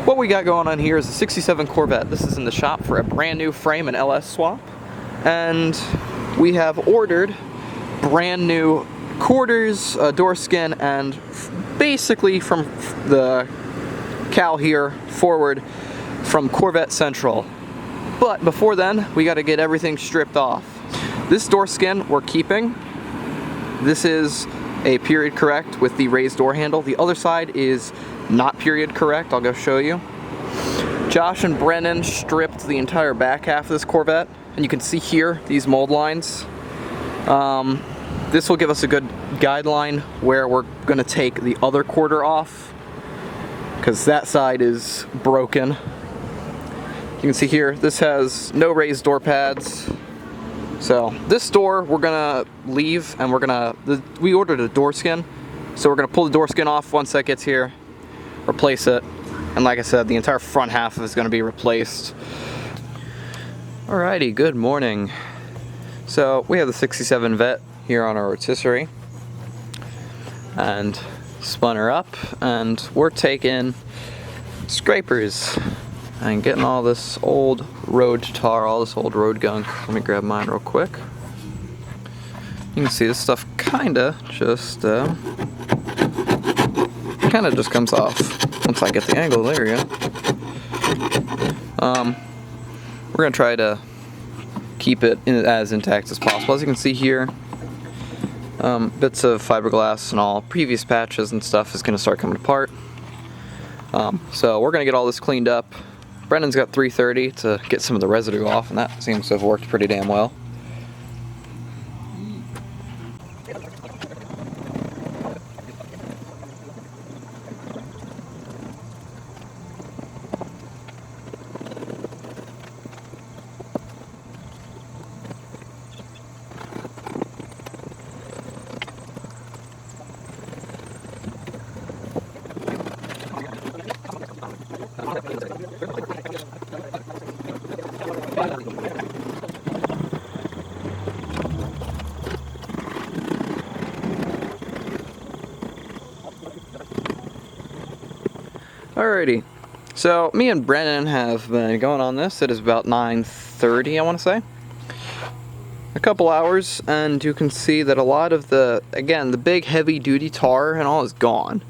What we got going on here is a 67 Corvette. This is in the shop for a brand new frame and LS swap. And we have ordered brand new quarters, door skin, and basically from the cowl here forward from Corvette Central. But before then, we got to get everything stripped off. This door skin we're keeping. This is a period correct with the raised door handle. The other side is not period correct. I'll go show you. Josh and Brennen stripped the entire back half of this Corvette, and you can see here these mold lines. This will give us a good guideline where we're going to take the other quarter off, because that side is broken. You can see here, this has no raised door pads. So this door we're gonna leave, and we ordered a door skin, so we're gonna pull the door skin off once that gets here, replace it, and like I said, the entire front half is gonna be replaced. Alrighty, good morning. So we have the 67 Vette here on our rotisserie, and spun her up, and we're taking scrapers and getting all this old road tar, all this old road gunk. Let me grab mine real quick. You can see this stuff kinda just comes off once I get the angle. There we go. We're gonna try to keep it as intact as possible. As you can see here, bits of fiberglass and all previous patches and stuff is gonna start coming apart. So we're gonna get all this cleaned up. Brennan's got 330 to get some of the residue off, and that seems to have worked pretty damn well. Alrighty, so me and Brennen have been going on this. It is about 9:30, I want to say. A couple hours, and you can see that a lot of the big heavy duty tar and all is gone.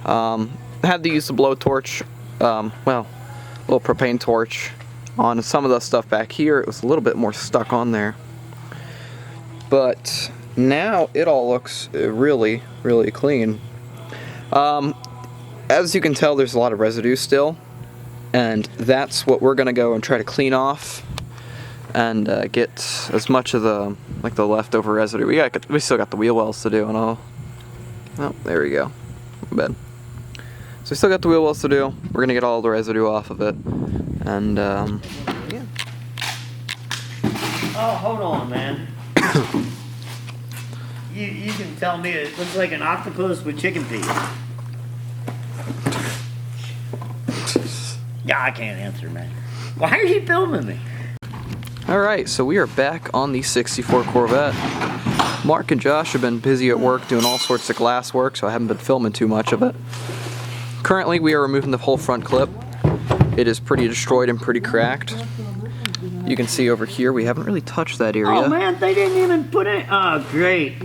I had to use the blowtorch, a little propane torch on some of the stuff back here. It was a little bit more stuck on there. But now it all looks really, really clean. As you can tell, there's a lot of residue still, and that's what we're gonna go and try to clean off and get as much of the leftover residue. We still got the wheel wells to do and all. Oh, there we go. Bad. So we still got the wheel wells to do. We're gonna get all the residue off of it, and yeah. Oh, hold on, man. you can tell me it looks like an octopus with chicken feet. Yeah, I can't answer, man. Why are you filming me? Alright, so we are back on the 64 Corvette. Mark and Josh have been busy at work doing all sorts of glass work, so I haven't been filming too much of it. Currently, we are removing the whole front clip. It is pretty destroyed and pretty cracked. You can see over here, we haven't really touched that area. Oh man, they didn't even put it. Oh, great.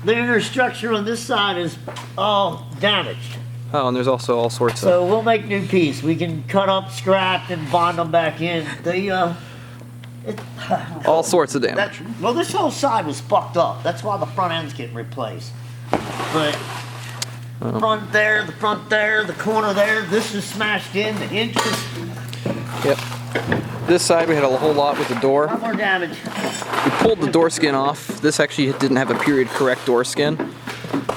The inner structure on this side is all damaged. Oh, and there's also all sorts of... So we'll make new piece. We can cut up, scrap, and bond them back in. all sorts of damage. Well, this whole side was fucked up. That's why the front end's getting replaced. But front there, the corner there, this is smashed in, the hinges. Yep. This side we had a whole lot with the door. A lot more damage. We pulled the door skin off. This actually didn't have a period correct door skin.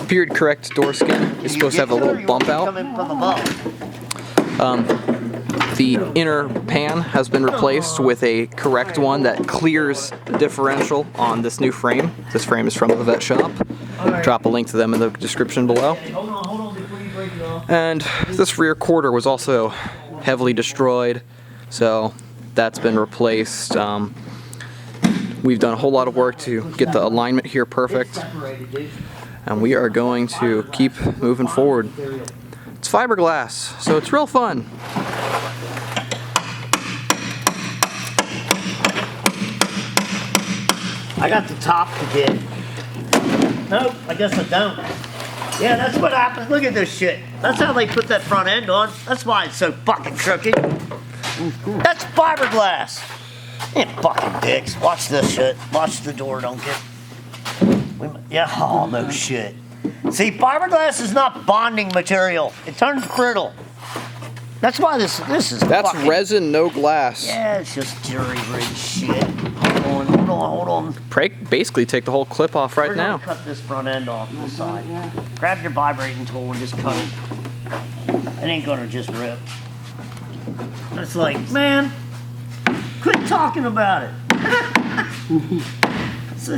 Period correct door skin is supposed to have a little bump out. The inner pan has been replaced with a correct one that clears the differential on this new frame. This frame is from the Vette shop. Drop a link to them in the description below. And this rear quarter was also heavily destroyed, so that's been replaced. We've done a whole lot of work to get the alignment here perfect, and we are going to keep moving forward. It's fiberglass, so it's real fun. I got the top to get. Nope, I guess I don't. Yeah, that's what happens. Look at this shit. That's how they put that front end on. That's why it's so fucking crooked. That's fiberglass. Yeah, fucking dicks. Watch this shit. Watch the door don't get. Yeah, oh no shit. See, fiberglass is not bonding material. It turns brittle. That's why this is. That's fucking, resin, no glass. Yeah, it's just jury rig shit. Hold on. Basically, take the whole clip off right We're gonna now. cut this front end off the side. Grab your vibrating tool and just cut it. It ain't gonna just rip. It's like, man, quit talking about it. It's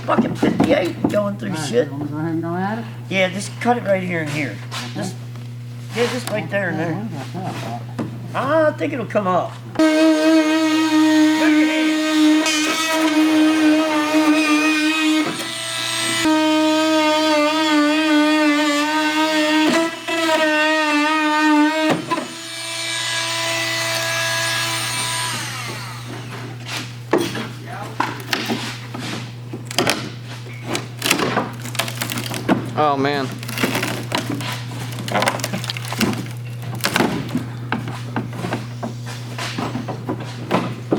fucking 58 going through shit. Go ahead and go at it. Yeah, just cut it right here and here. Just right there and there. I think it'll come up. Oh man.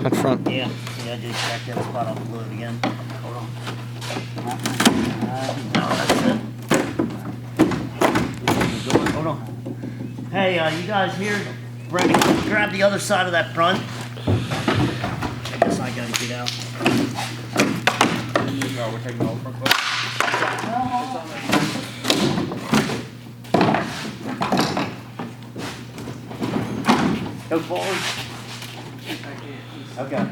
That front. Yeah, just check that spot off the load again. Hold on. No, that's it. Hold on. Hey, you guys here? Ready? Grab the other side of that front. I guess I gotta get out. No, we're taking the whole front clip. Go forward. Okay.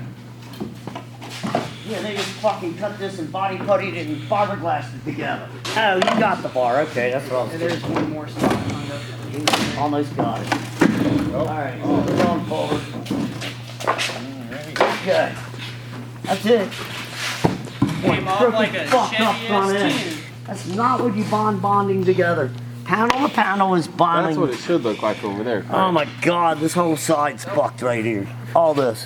Yeah, they just fucking cut this and body puttied it and fiberglassed it together. Oh, you got the bar. Okay, that's what I was thinking. There's one more spot on that. Almost got it. Alright, we're going forward. Okay. That's it. Came off like a Fucked up Chevy front end. S10. That's not what you bonding together. Panel to panel is bonding. That's what it should look like over there. Oh my god, this whole side's fucked right here. All this.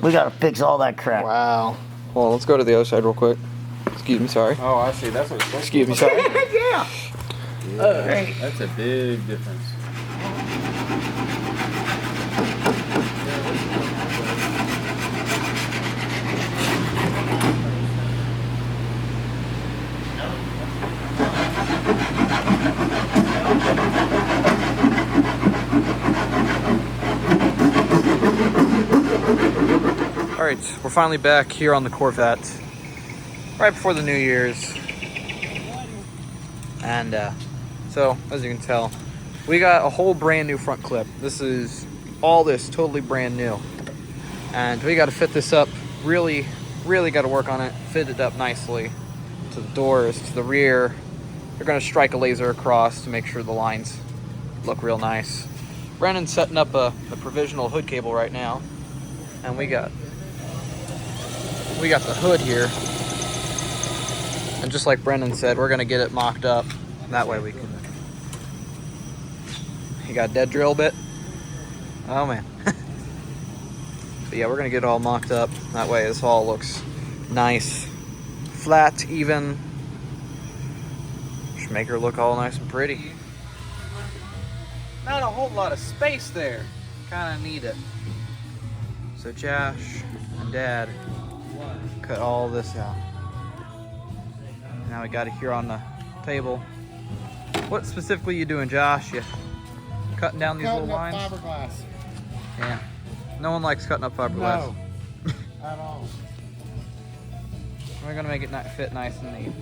We gotta fix all that crap. Wow. Well, let's go to the other side real quick. Excuse me, sorry. Oh, I see. That's what it's supposed Excuse to me, look sorry. Yeah. like. Great. That's a big difference. Alright, we're finally back here on the Corvette. Right before the New Year's. And so, as you can tell, we got a whole brand new front clip. This is all this totally brand new. And we got to fit this up. Really got to work on it. Fit it up nicely to the doors, to the rear. They're going to strike a laser across to make sure the lines look real nice. Brennen's setting up a provisional hood cable right now. And we got the hood here. And just like Brennen said, we're gonna get it mocked up. That way we can. You got a dead drill bit? Oh man. But yeah, we're gonna get it all mocked up. That way this all looks nice, flat, even. Should make her look all nice and pretty. Not a whole lot of space there. Kinda need it. So Josh and Dad cut all this out. Now we got it here on the table. What specifically you doing, Josh? You cutting down these little lines? Fiberglass. Yeah. No one likes cutting up fiberglass. No. At all. We're gonna make it fit nice and neat.